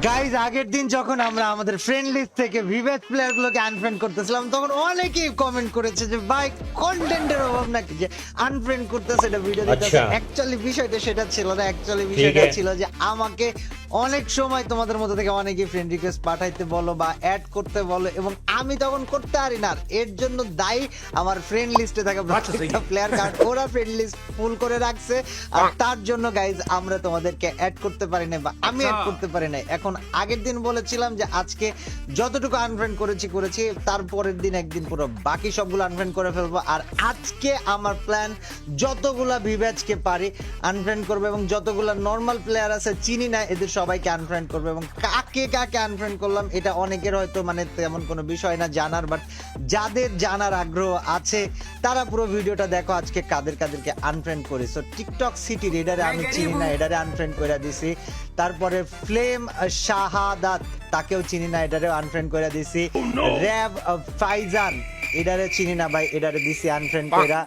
Guys আগের দিন যখন আমরা আমাদের ফ্রেন্ড লিস্ট থেকে ভিভেজ প্লেয়ার গুলোকে আনফ্রেন্ড করতেছিলাম তখন অনেকেই কমেন্ট করেছে যে ভাই কন্টেন্টের অভাব নাকি যে আনফ্রেন্ড করতেছে এটা ভিডিও দিতেছে। অ্যাকচুয়ালি বিষয়টা সেটা ছিল না, অ্যাকচুয়ালি বিষয়টা ছিল যে আমাকে অনেক সময় তোমাদের মধ্যে থেকে অনেকেই ফ্রেন্ড রিকোয়েস্ট পাঠাইতে বলো বা অ্যাড করতে বলো এবং আমি তখন করতে পারি না। এর জন্য দায়ী আমার ফ্রেন্ড লিস্টে থাকা প্রত্যেকটা প্লেয়ার, কারণ ওরা ফ্রেন্ড লিস্ট ফুল করে রাখছে আর তার জন্য গাইজ আমরা তোমাদেরকে অ্যাড করতে পারি না বা আমি অ্যাড করতে পারি না। এখন আগের দিন বলেছিলাম যে আজকে যতটুকু আনফ্রেন্ড করেছি তারপরের দিন একদিন পুরো বাকি সবগুলো আনফ্রেন্ড করে ফেলবো। আর আজকে আমার প্ল্যান যতগুলা ভিভেজকে পারি আনফ্রেন্ড করবো এবং যতগুলা নর্মাল প্লেয়ার আছে চিনি না এদের সবাইকে আনফ্রেন্ড করবো। এবং কাকে কাকে আনফ্রেন্ড করলাম এটা অনেকের হয়তো মানে তেমন কোনো বিষয় না জানার, বাট যাদের জানার আগ্রহ আছে তারা পুরো ভিডিওটা দেখো আজকে কাদের কাদেরকে আনফ্রেন্ড করি। সো টিকটক সিটি রেডারে আমি চিনি না, এডারে আনফ্রেন্ড করে দিছি। তারপরে ফ্লেম শাহাদাত তাকেও চিনি না, এটারে আনফ্রেন্ড করে দিছি। র্যাব ফাইজান এটারে চিনি না ভাই, এটারে দিছি আনফ্রেন্ড কইরা।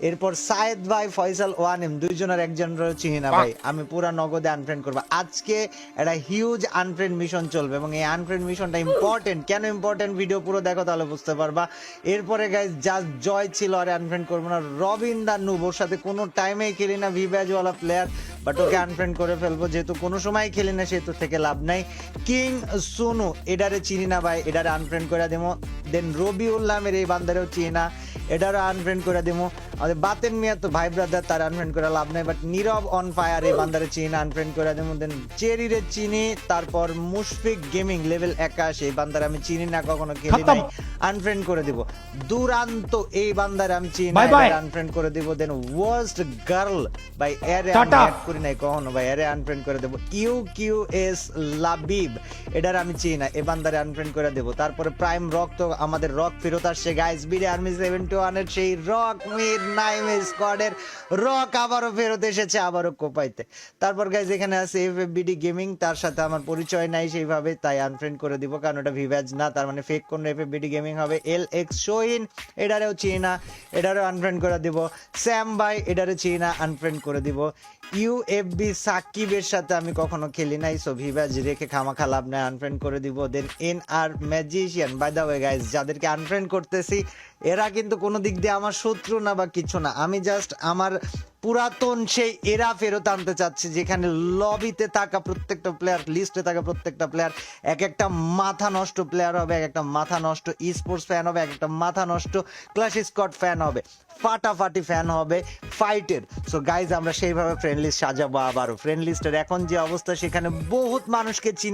এরপর সায়েদ ভাই ফয়সাল ওয়ানিম দুইজনের একজনের চিনি না ভাই, আমি পুরা নগদে আনফ্রেন্ড করবো। আজকে একটা হিউজ আনফ্রেন্ড মিশন চলবে এবং এই আনফ্রেন্ড মিশনটা ইম্পর্টেন্ট। কেন ইম্পর্টেন্ট ভিডিও পুরো দেখো তাহলে বুঝতে পারবা। এরপরে গাইজ জাস্ট জয় ছিল আরে আনফ্রেন্ড করবো না। রবিন দা নুব ওর সাথে কোনো টাইমেই খেলি না, ভিভ্যাজওয়ালা প্লেয়ার, বাট ওকে আনফ্রেন্ড করে ফেলবো যেহেতু কোনো সময় খেলি না সেহেতু থেকে লাভ নাই। কিং সোনু এটারে চিনি না ভাই, এটারে আনফ্রেন্ড করে দেবো। দেন রবিউল নামের এই বান্দারেও চিনি না, এটারও আনফ্রেন্ড করে দেবো। আমাদের বাতেন মিয়া তো ভাই ব্রাদার, তার আনফ্রেন্ড করে লাভ নাই, বাট নীরব অন ফায়ার এই বান্দারে চিনি না, আনফ্রেন্ড করে দেবো। দেন চেরিরে চিনি, তারপর মুশফিক গেমিং লেভেল 81 এই বান্দারে আমি চিনি না, কখনো খেলি নাই, আনফ্রেন্ড করে দিব। দুরান্ত এই বান্দারে আমি চিনি না, আনফ্রেন্ড করে দিব। দেন ওয়ার্স্ট গার্ল ভাই এরে আমি অ্যাড করি নাই কখনো ভাই, এরে আনফ্রেন্ড করে দেব। ইউকিউএস লাবিব এটার আমি চিনি না, এই বান্দারে আনফ্রেন্ড করে দেব। তারপরে প্রাইম রক তো আমাদের রক ফেরত আসছে গাইস, বিডি আর্মি 71 এর সেই রক মির নাইম স্কোয়াডের রক আবারও ফেরত এসেছে, আবারও কোপাইতে। তারপর গাইস এখানে আছে এফএফবিডি গেমিং, তার সাথে আমার পরিচয় নাই সেইভাবে, তাই আনফ্রেন্ড করে দিব, কারণ এটা ভিভ্যাজ না, তার মানে ফেক কোন এফএফবিডি গেমিং হবে। এল এক্স শোইন এটারেও চিনি না, এটারেও আনফ্রেন্ড করে দিব। স্যাম ভাই এটারে চিনি না, আনফ্রেন্ড করে দিব। ইউএফবি সাকিবের সাথে আমি কখনো খেলি নাই, সো ভিভ্যাজ রেখে খামাখা লাভ নাই, আনফ্রেন্ড করে দিব। দেন এন আর magician by the way guys যাদেরকে আনফ্রেন্ড করতেছি এরা কিন্তু কোনো দিক দিয়ে আমার শত্রু না বা কিছু না, আমি জাস্ট আমার পুরাতন সেই এরা ফেরত আনতে চাচ্ছি যেখানে লবিতে থাকা প্রত্যেকটা প্লেয়ার, লিস্টে থাকা প্রত্যেকটা প্লেয়ার এক একটা মাথা নষ্ট প্লেয়ার হবে, এক একটা মাথা নষ্ট ই স্পোর্টস ফ্যান হবে, এক একটা মাথা নষ্ট ক্লাশ স্কোয়াড ফ্যান হবে, ফাটাফাটি ফ্যান হবে ফাইটের। সো গাইজ আমরা সেইভাবে ফ্রেন্ড লিস্ট সাজাবো আবারও। ফ্রেন্ড লিস্টের এখন যে অবস্থা সেখানে বহুত মানুষকে চিনি